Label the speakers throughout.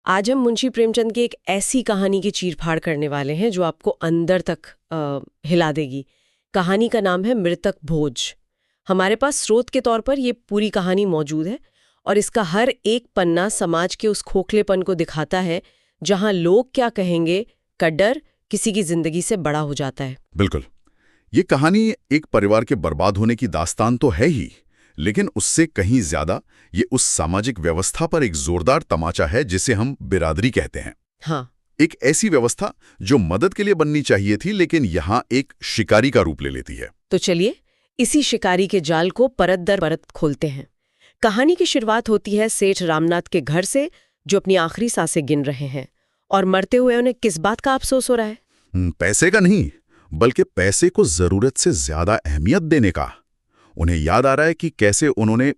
Speaker 1: आज हम मुंशी प्रेमचंद की एक ऐसी कहानी की चीरफाड़ करने वाले हैं जो आपको अंदर तक हिला देगी। कहानी का नाम है मृतक भोज। हमारे पास स्रोत के तौर पर ये पूरी कहानी मौजूद है और इसका हर एक पन्ना समाज के उस खोखलेपन को दिखाता है जहां लोग क्या कहेंगे का डर किसी की जिंदगी से बड़ा हो जाता है।
Speaker 2: बिल्कुल। ये कहानी एक परिवार के बर्बाद होने की दास्तान तो है ही, लेकिन उससे कहीं ज्यादा ये उस सामाजिक व्यवस्था पर एक जोरदार तमाचा है जिसे हम बिरादरी कहते हैं।
Speaker 1: हाँ,
Speaker 2: एक ऐसी व्यवस्था जो मदद के लिए बननी चाहिए थी, लेकिन यहाँ एक शिकारी का रूप ले लेती है।
Speaker 1: तो चलिए इसी शिकारी के जाल को परत दर परत खोलते हैं। कहानी की शुरुआत होती है सेठ रामनाथ के घर से, जो अपनी आखिरी सांसें गिन रहे हैं और मरते हुए उन्हें किस बात का अफसोस हो रहा है?
Speaker 2: पैसे का नहीं, बल्कि पैसे को जरूरत से ज्यादा अहमियत देने का। उन्हें याद आ रहा है कि कैसे उन्होंने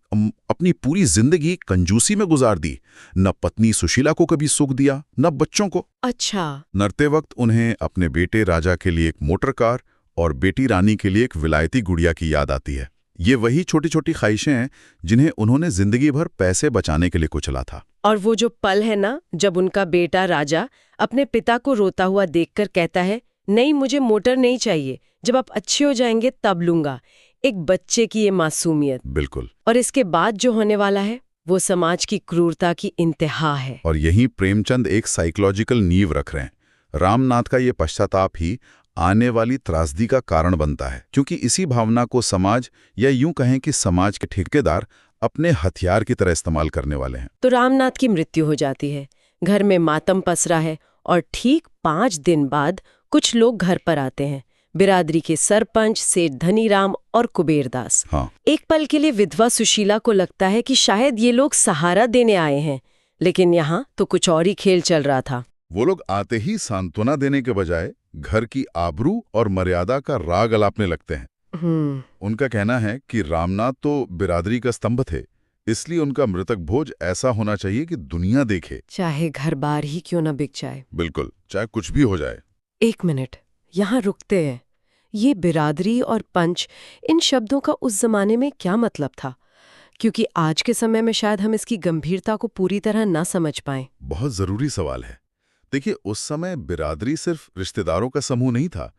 Speaker 2: अपनी पूरी जिंदगी कंजूसी में गुजार दी। न पत्नी सुशीला को कभी सुख दिया, न बच्चों को।
Speaker 1: अच्छा।
Speaker 2: मरते वक्त उन्हें अपने बेटे राजा के लिए एक मोटर कार और बेटी रानी के लिए एक विलायती गुड़िया की याद आती है। ये वही छोटी छोटी ख्वाहिशें हैं जिन्हें उन्होंने जिंदगी भर पैसे बचाने के लिए कुचला था।
Speaker 1: और वो जो पल है ना, जब उनका बेटा राजा अपने पिता को रोता हुआ देखकर कहता है, नहीं मुझे मोटर नहीं चाहिए, जब आप अच्छे हो जाएंगे तब लूंगा। एक बच्चे की ये मासूमियत।
Speaker 2: बिल्कुल।
Speaker 1: और इसके बाद जो होने वाला है वो समाज की क्रूरता की इंतहा है।
Speaker 2: और यही प्रेमचंद एक साइकोलॉजिकल नींव रख रहे हैं। रामनाथ का ये पश्चाताप ही आने वाली त्रासदी का कारण बनता है, क्योंकि इसी भावना को समाज, या यूं कहें कि समाज के ठेकेदार, अपने हथियार की तरह इस्तेमाल करने वाले हैं।
Speaker 1: तो रामनाथ की मृत्यु हो जाती है, घर में मातम पसरा है और ठीक 5 दिन बाद कुछ लोग घर पर आते हैं। बिरादरी के सरपंच सेठ धनीराम और कुबेरदास।
Speaker 2: हाँ।
Speaker 1: एक पल के लिए विधवा सुशीला को लगता है कि शायद ये लोग सहारा देने आए हैं, लेकिन यहाँ तो कुछ और ही खेल चल रहा था।
Speaker 2: वो लोग आते ही सांत्वना देने के बजाय घर की आबरू और मर्यादा का राग अलापने लगते हैं। उनका कहना है कि रामनाथ तो बिरादरी का स्तंभ थे, इसलिए उनका मृतक भोज ऐसा होना चाहिए कि दुनिया देखे,
Speaker 1: चाहे घर बार ही क्यों न बिक जाए।
Speaker 2: बिल्कुल, चाहे कुछ भी हो जाए।
Speaker 1: 1 मिनट यहाँ रुकते हैं। ये बिरादरी और पंच, इन शब्दों का उस जमाने में क्या मतलब था? क्योंकि आज के समय में शायद हम इसकी गंभीरता को पूरी तरह ना समझ पाएं।
Speaker 2: बहुत जरूरी सवाल है। देखिए, उस समय बिरादरी सिर्फ रिश्तेदारों का समूह नहीं था,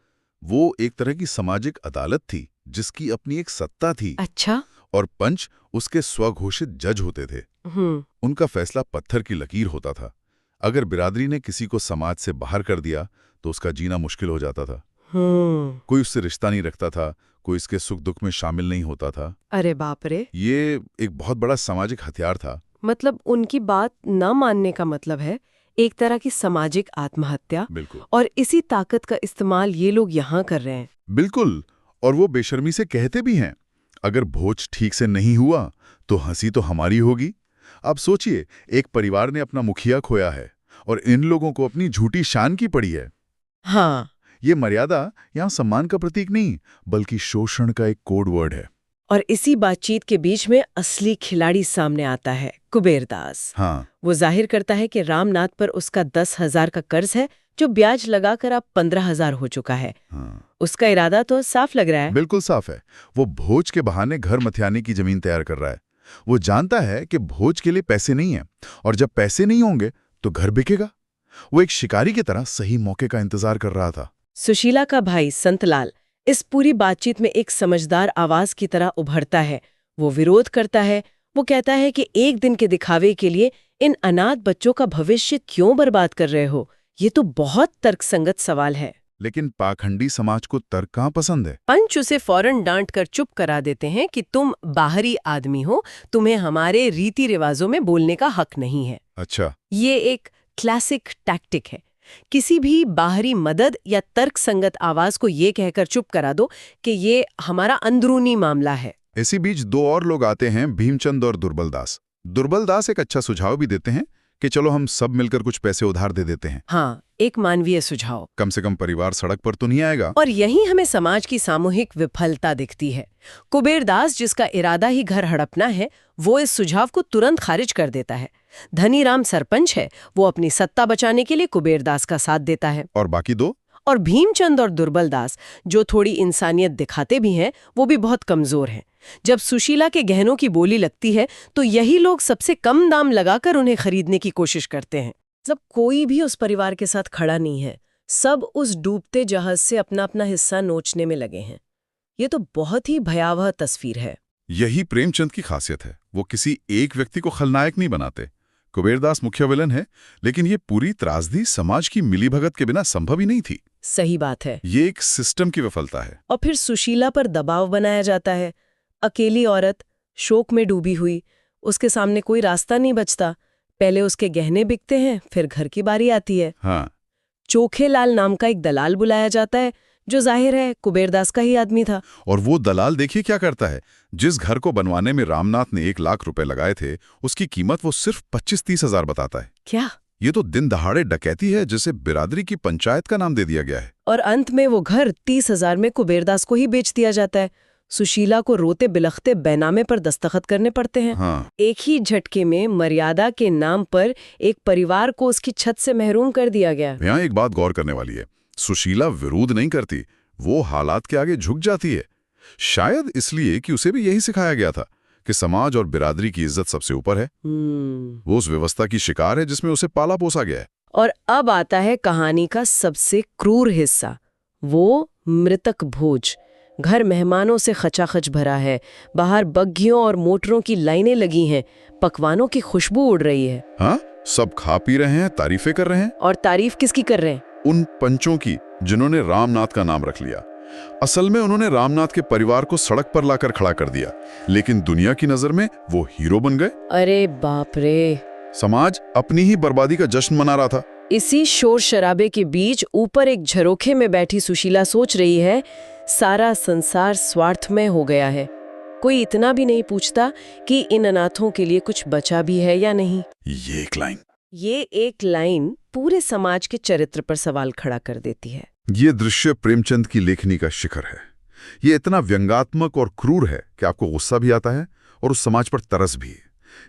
Speaker 2: वो एक तरह की सामाजिक अदालत थी जिसकी अपनी एक सत्ता थी।
Speaker 1: अच्छा।
Speaker 2: और पंच उसके स्वघोषित जज होते थे। उनका फैसला पत्थर की लकीर होता था। अगर बिरादरी ने किसी को समाज से बाहर कर दिया तो उसका जीना मुश्किल हो जाता था। कोई उससे रिश्ता नहीं रखता था, कोई इसके सुख दुख में शामिल नहीं होता था।
Speaker 1: अरे बाप रे।
Speaker 2: ये एक बहुत बड़ा सामाजिक हथियार था।
Speaker 1: मतलब उनकी बात न मानने का मतलब है एक तरह की सामाजिक आत्महत्या।
Speaker 2: बिल्कुल।
Speaker 1: और इसी ताकत का इस्तेमाल ये लोग यहाँ कर रहे हैं।
Speaker 2: बिल्कुल। और वो बेशर्मी से कहते भी हैं, अगर भोज ठीक से नहीं हुआ तो हंसी तो हमारी होगी। अब सोचिए, एक परिवार ने अपना मुखिया खोया है और इन लोगों को अपनी झूठी शान की पड़ी है।
Speaker 1: हाँ।
Speaker 2: ये मर्यादा यहाँ सम्मान का प्रतीक नहीं, बल्कि शोषण का एक कोड वर्ड है।
Speaker 1: और इसी बातचीत के बीच में असली खिलाड़ी सामने आता है, कुबेरदास।
Speaker 2: हाँ।
Speaker 1: वो जाहिर करता है कि रामनाथ पर उसका 10,000 का कर्ज है, जो ब्याज लगाकर अब 15,000 हो चुका है।
Speaker 2: हाँ।
Speaker 1: उसका इरादा तो साफ लग रहा है।
Speaker 2: बिल्कुल साफ है। वो भोज के बहाने घर मथियाने की जमीन तैयार कर रहा है। वो जानता है कि भोज के लिए पैसे नहीं है, और जब पैसे नहीं होंगे तो घर बिकेगा। वो एक शिकारी की तरह सही मौके का इंतजार कर रहा था।
Speaker 1: सुशीला का भाई संतलाल इस पूरी बातचीत में एक समझदार आवाज की तरह उभरता है। वो विरोध करता है। वो कहता है कि एक दिन के दिखावे के लिए इन अनाथ बच्चों का भविष्य क्यों बर्बाद कर रहे हो? ये तो बहुत तर्कसंगत सवाल है।
Speaker 2: लेकिन पाखंडी समाज को तर्क कहाँ पसंद है।
Speaker 1: पंच उसे फौरन डांट कर चुप करा देते हैं कि तुम बाहरी आदमी हो, तुम्हें हमारे रीति रिवाजों में बोलने का हक नहीं है।
Speaker 2: अच्छा।
Speaker 1: ये एक क्लासिक टैक्टिक है। किसी भी बाहरी मदद या तर्कसंगत आवाज को ये कहकर चुप करा दो कि ये हमारा अंदरूनी मामला है।
Speaker 2: इसी बीच 2 और लोग आते हैं, भीमचंद और दुर्बलदास। दुर्बलदास एक अच्छा सुझाव भी देते हैं कि चलो हम सब मिलकर कुछ पैसे उधार दे देते हैं।
Speaker 1: हाँ, एक मानवीय सुझाव।
Speaker 2: कम से कम परिवार सड़क पर तो नहीं आएगा।
Speaker 1: और यही हमें समाज की सामूहिक विफलता दिखती है। कुबेरदास, जिसका इरादा ही घर हड़पना है, वो इस सुझाव को तुरंत खारिज कर देता है। धनीराम सरपंच है, वो अपनी सत्ता बचाने के लिए कुबेरदास का साथ देता है।
Speaker 2: और बाकी 2?
Speaker 1: और भीमचंद और दुर्बलदास, जो थोड़ी इंसानियत दिखाते भी हैं, वो भी बहुत कमजोर हैं। जब सुशीला के गहनों की बोली लगती है तो यही लोग सबसे कम दाम लगाकर उन्हें खरीदने की कोशिश करते हैं। जब कोई भी उस परिवार के साथ खड़ा नहीं है, सब उस डूबते जहाज से अपना अपना हिस्सा नोचने में लगे हैं। ये तो बहुत ही भयावह तस्वीर है।
Speaker 2: यही प्रेमचंद की खासियत है। वो किसी एक व्यक्ति को खलनायक नहीं बनाते। कुबेरदास मुख्य विलन है, लेकिन ये पूरी त्रासदी समाज की मिलीभगत के बिना संभव ही नहीं थी।
Speaker 1: सही बात है।
Speaker 2: ये एक सिस्टम की विफलता है।
Speaker 1: और फिर सुशीला पर दबाव बनाया जाता है। अकेली औरत, शोक में डूबी हुई, उसके सामने कोई रास्ता नहीं बचता। पहले उसके गहने बिकते हैं, फिर घर की बारी आती है।
Speaker 2: हाँ।
Speaker 1: चोखेलाल नाम का एक दलाल बुलाया जाता है, जो जाहिर है कुबेरदास का ही आदमी था।
Speaker 2: और वो दलाल देखिए क्या करता है। जिस घर को बनवाने में रामनाथ ने 1 लाख रुपए लगाए थे, उसकी कीमत वो सिर्फ 25-30 हजार बताता है।
Speaker 1: क्या?
Speaker 2: ये तो दिन दहाड़े डकैती है, जिसे बिरादरी की पंचायत का नाम दे दिया गया है।
Speaker 1: और अंत में वो घर 30,000 में कुबेरदास को ही बेच दिया जाता है। सुशीला को रोते बिलखते बैनामे पर दस्तखत करने पड़ते हैं।
Speaker 2: हाँ।
Speaker 1: एक ही झटके में मर्यादा के नाम पर एक परिवार को उसकी छत से महरूम कर दिया गया।
Speaker 2: यहाँ एक बात गौर करने वाली है। सुशीला विरोध नहीं करती, वो हालात के आगे झुक जाती है। शायद इसलिए कि उसे भी यही सिखाया गया था कि समाज और बिरादरी की इज्जत सबसे ऊपर है। वो उस व्यवस्था की शिकार है जिसमें उसे पाला पोसा गया है।
Speaker 1: और अब आता है कहानी का सबसे क्रूर हिस्सा, वो मृतक भोज। घर मेहमानों से खचाखच भरा है। बाहर बग्घियों और मोटरों की लाइनें लगी हैं। पकवानों की खुशबू उड़ रही है।
Speaker 2: हाँ, सब खा पी रहे हैं, तारीफें कर रहे हैं।
Speaker 1: और तारीफ किसकी कर रहे हैं?
Speaker 2: उन पंचों की जिन्होंने रामनाथ का नाम रख लिया। असल में उन्होंने रामनाथ के परिवार को सड़क पर लाकर खड़ा कर दिया, लेकिन दुनिया की नजर में वो हीरो बन गए।
Speaker 1: अरे बाप रे!
Speaker 2: समाज अपनी ही बर्बादी का जश्न मना रहा था।
Speaker 1: इसी शोर शराबे के बीच ऊपर एक झरोखे में बैठी सुशीला सोच रही है, सारा संसार स्वार्थमय हो गया है। कोई इतना भी नहीं पूछता कि इन अनाथों के लिए कुछ बचा भी है या नहीं। ये एक लाइन पूरे समाज के चरित्र पर सवाल खड़ा कर देती है।
Speaker 2: ये दृश्य प्रेमचंद की लेखनी का शिखर है। ये इतना व्यंग्यात्मक और क्रूर है कि आपको गुस्सा भी आता है और उस समाज पर तरस भी।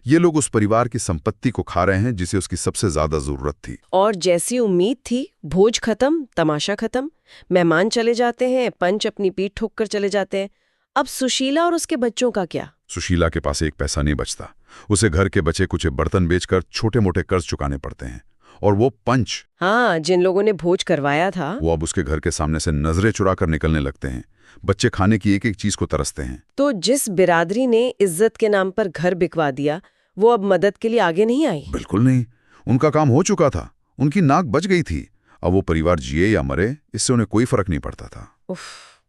Speaker 2: ये लोग उस परिवार की संपत्ति को खा रहे हैं जिसे उसकी सबसे ज्यादा जरूरत थी। और
Speaker 1: जैसी उम्मीद थी, भोज खत्म, तमाशा खत्म। मेहमान चले जाते हैं, पंच अपनी पीठ ठोक कर चले जाते हैं। अब सुशीला और उसके बच्चों का क्या?
Speaker 2: सुशीला के पास एक पैसा नहीं बचता। उसे घर के बचे कुछ बर्तन बेचकर छोटे मोटे कर्ज चुकाने पड़ते हैं। और वो पंच,
Speaker 1: हाँ, जिन लोगों ने भोज करवाया था,
Speaker 2: वो अब उसके घर के सामने से नजरें चुरा कर निकलने लगते हैं। बच्चे खाने की एक एक चीज को तरसते हैं।
Speaker 1: तो जिस बिरादरी ने इज्जत के नाम पर घर बिकवा दिया, वो अब मदद के लिए आगे नहीं आई?
Speaker 2: बिल्कुल नहीं। उनका काम हो चुका था, उनकी नाक बच गई थी। अब वो परिवार जिए या मरे, इससे उन्हें कोई फर्क नहीं पड़ता था।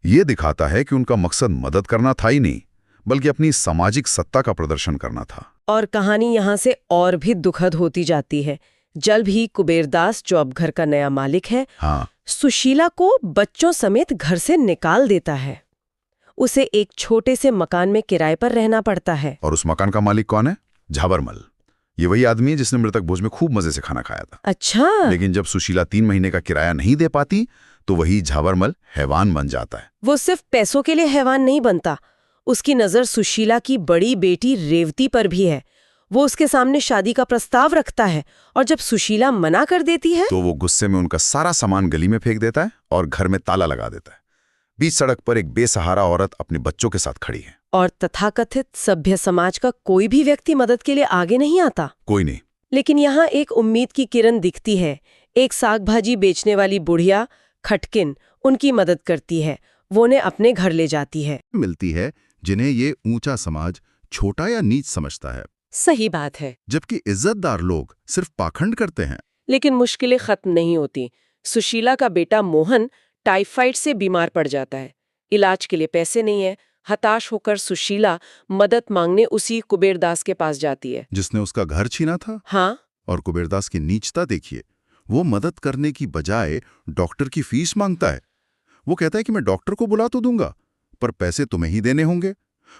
Speaker 2: ये दिखाता है कि उनका मकसद मदद करना था ही नहीं, बल्कि अपनी सामाजिक सत्ता का प्रदर्शन करना था।
Speaker 1: और कहानी यहाँ से और भी दुखद होती जाती है। जल्द ही कुबेरदास, जो अब घर का नया मालिक है,
Speaker 2: हाँ,
Speaker 1: सुशीला को बच्चों समेत घर से निकाल देता है। उसे एक छोटे से मकान में किराए पर रहना पड़ता है।
Speaker 2: और उस मकान का मालिक कौन है? झाबरमल। ये वही आदमी है जिसने मृतक भोज में खूब मजे से खाना खाया था।
Speaker 1: अच्छा।
Speaker 2: लेकिन जब सुशीला 3 महीने का किराया नहीं दे पाती, तो वही झाबरमल हैवान बन जाता है।
Speaker 1: वो सिर्फ पैसों के लिए हैवान नहीं बनता, उसकी नजर सुशीला की बड़ी बेटी रेवती पर भी है। वो उसके सामने शादी का प्रस्ताव रखता है, और जब सुशीला मना कर देती है,
Speaker 2: तो वो गुस्से में उनका सारा सामान गली में फेंक देता है और घर में ताला लगा देता है। बीच सड़क पर एक बेसहारा औरत अपने बच्चों के साथ खड़ी है।
Speaker 1: और तथाकथित सभ्य समाज का कोई भी व्यक्ति मदद के लिए आगे नहीं आता।
Speaker 2: कोई नहीं।
Speaker 1: लेकिन यहाँ एक उम्मीद की किरण दिखती है। एक साग भाजी बेचने वाली बुढ़िया खटकिन उनकी मदद करती है। वो उन्हें अपने घर ले जाती है।
Speaker 2: मिलती है जिन्हें ये ऊंचा समाज छोटा या नीच समझता है।
Speaker 1: सही बात है।
Speaker 2: जबकि इज्जतदार लोग सिर्फ पाखंड करते हैं।
Speaker 1: लेकिन मुश्किलें खत्म नहीं होती। सुशीला का बेटा मोहन टाइफाइड से बीमार पड़ जाता है। इलाज के लिए पैसे नहीं है। हताश होकर सुशीला मदद मांगने उसी कुबेरदास के पास जाती है,
Speaker 2: जिसने उसका घर छीना था।
Speaker 1: हाँ।
Speaker 2: और कुबेरदास की नीचता देखिए। वो मदद करने की बजाय डॉक्टर की फीस मांगता है। वो कहता है कि मैं डॉक्टर को बुला तो दूंगा, पर पैसे तुम्हें ही देने होंगे।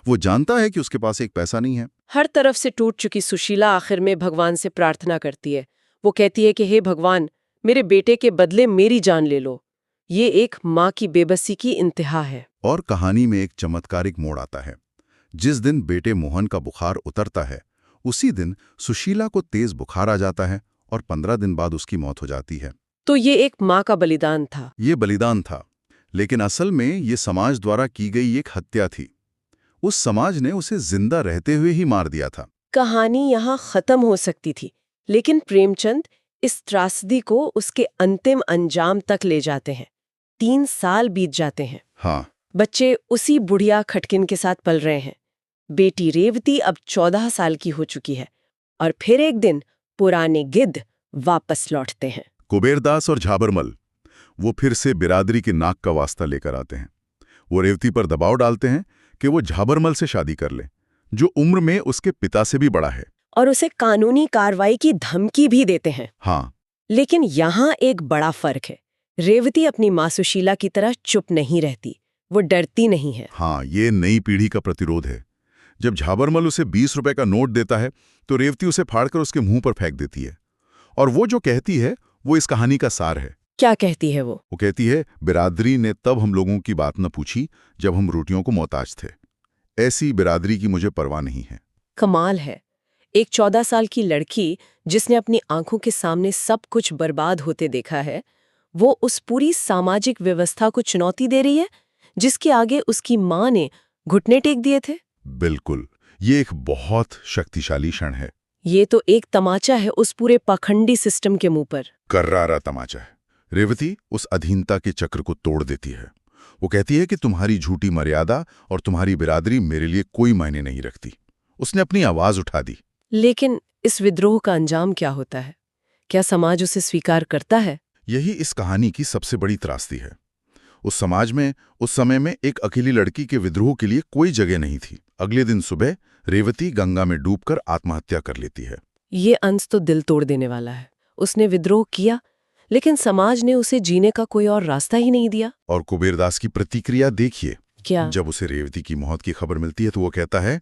Speaker 2: वो जानता है कि उसके पास एक पैसा नहीं है।
Speaker 1: हर तरफ से टूट चुकी सुशीला आखिर में भगवान से प्रार्थना करती है। वो कहती है कि हे भगवान, मेरे बेटे के बदले मेरी जान ले लो। ये एक माँ की बेबसी की इंतहा है।
Speaker 2: और कहानी में एक चमत्कारिक मोड़ आता है। जिस दिन बेटे मोहन का बुखार उतरता है, उसी दिन सुशीला को तेज बुखार आ जाता है और 15 दिन बाद उसकी मौत हो जाती है।
Speaker 1: तो ये एक माँ का बलिदान था।
Speaker 2: ये बलिदान था, लेकिन असल में ये समाज द्वारा की गई एक हत्या थी। उस समाज ने उसे जिंदा रहते हुए ही मार दिया था।
Speaker 1: कहानी यहाँ खत्म हो सकती थी, लेकिन प्रेमचंद इस त्रासदी को उसके अंतिम अंजाम तक ले जाते हैं। 3 साल बीत जाते हैं।
Speaker 2: हाँ।
Speaker 1: बच्चे उसी बुढ़िया खटकिन के साथ पल रहे हैं। बेटी रेवती अब 14 साल की हो चुकी है और फिर एक दिन पुराने गिद्ध वापस लौटते हैं।
Speaker 2: कुबेरदास और झाबरमल वो फिर से बिरादरी के नाक का वास्ता लेकर आते हैं। वो रेवती पर दबाव डालते हैं कि वो झाबरमल से शादी कर ले, जो उम्र में उसके पिता से भी बड़ा है,
Speaker 1: और उसे कानूनी कार्रवाई की धमकी भी देते हैं।
Speaker 2: हाँ।
Speaker 1: लेकिन यहाँ एक बड़ा फर्क है। रेवती अपनी माँ सुशीला की तरह चुप नहीं रहती, वो डरती नहीं है।
Speaker 2: हाँ, ये नई पीढ़ी का प्रतिरोध है। जब झाबरमल उसे 20 रुपए का नोट देता है तो रेवती उसे फाड़कर उसके मुंह पर फेंक देती है। और वो जो कहती है वो इस कहानी का सार है।
Speaker 1: क्या कहती है वो?
Speaker 2: वो कहती है, बिरादरी ने तब हम लोगों की बात न पूछी जब हम रोटियों को मोहताज थे। ऐसी बिरादरी की मुझे परवाह नहीं है।
Speaker 1: कमाल है। एक 14 साल की लड़की जिसने अपनी आंखों के सामने सब कुछ बर्बाद होते देखा है, वो उस पूरी सामाजिक व्यवस्था को चुनौती दे रही है जिसके आगे उसकी माँ ने घुटने टेक दिए थे।
Speaker 2: बिल्कुल, ये एक बहुत शक्तिशाली क्षण है।
Speaker 1: ये तो एक तमाचा है उस पूरे पाखंडी सिस्टम के मुंह पर।
Speaker 2: कर्रारा तमाचा है। रेवती उस अधीनता के चक्र को तोड़ देती है। वो कहती है कि तुम्हारी झूठी मर्यादा और तुम्हारी बिरादरी मेरे लिए कोई मायने नहीं रखती। उसने अपनी आवाज उठा दी।
Speaker 1: लेकिन इस विद्रोह का अंजाम क्या होता है? क्या समाज उसे स्वीकार करता है?
Speaker 2: यही इस कहानी की सबसे बड़ी त्रासदी है। उस समाज में उस समय में एक अकेली लड़की के विद्रोह के लिए कोई जगह नहीं थी। अगले दिन सुबह रेवती गंगा में डूबकर आत्महत्या कर लेती है।
Speaker 1: ये अंश तो दिल तोड़ देने वाला है। उसने विद्रोह किया, लेकिन समाज ने उसे जीने का कोई और रास्ता ही नहीं दिया।
Speaker 2: और कुबेरदास की प्रतिक्रिया देखिए।
Speaker 1: क्या?
Speaker 2: जब उसे रेवती की मौत की खबर मिलती है तो वो कहता है,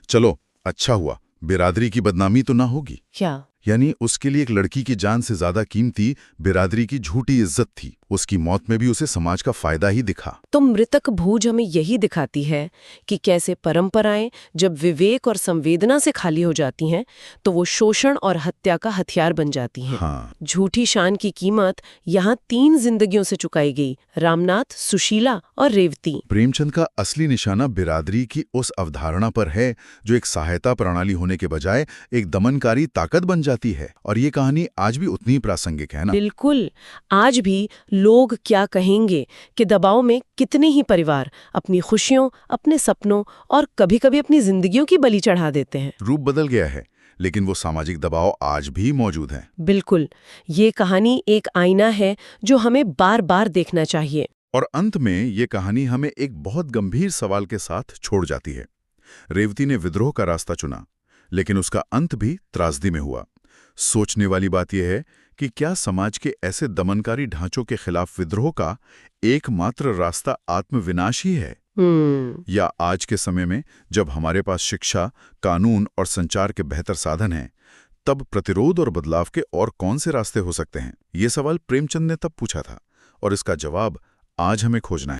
Speaker 2: चलो अच्छा हुआ, बिरादरी की बदनामी तो ना होगी।
Speaker 1: क्या?
Speaker 2: यानी उसके लिए एक लड़की की जान से ज्यादा कीमती बिरादरी की झूठी इज्जत थी। उसकी मौत में भी उसे समाज का फायदा ही दिखा।
Speaker 1: तो मृतक भोज हमें यही दिखाती है कि कैसे परंपराएं जब विवेक और संवेदना से खाली हो जाती हैं तो वो शोषण और हत्या का हथियार बन जाती हैं।
Speaker 2: हाँ।
Speaker 1: झूठी शान की कीमत यहाँ 3 जिंदगियों से चुकाई गई, रामनाथ, सुशीला और रेवती।
Speaker 2: प्रेमचंद का असली निशाना बिरादरी की उस अवधारणा पर है जो एक सहायता प्रणाली होने के बजाय एक दमनकारी ताकत बन जाती है। और ये कहानी आज भी उतनी प्रासंगिक है ना?
Speaker 1: बिल्कुल। आज भी लोग क्या कहेंगे कि दबाव में कितने ही परिवार अपनी खुशियों, अपने सपनों और कभी-कभी अपनी जिंदगियों की बलि चढ़ा देते हैं।
Speaker 2: रूप बदल गया है, लेकिन वो सामाजिक दबाव आज भी मौजूद है।
Speaker 1: बिल्कुल। ये कहानी एक आईना है जो हमें बार बार देखना चाहिए।
Speaker 2: और अंत में ये कहानी हमें एक बहुत गंभीर सवाल के साथ छोड़ जाती है। रेवती ने विद्रोह का रास्ता चुना, लेकिन उसका अंत भी त्रासदी में हुआ। सोचने वाली बात यह है कि क्या समाज के ऐसे दमनकारी ढांचों के खिलाफ विद्रोह का एकमात्र रास्ता आत्मविनाश ही है? या आज के समय में जब हमारे पास शिक्षा, कानून और संचार के बेहतर साधन हैं, तब प्रतिरोध और बदलाव के और कौन से रास्ते हो सकते हैं? ये सवाल प्रेमचंद ने तब पूछा था और इसका जवाब आज हमें खोजना है।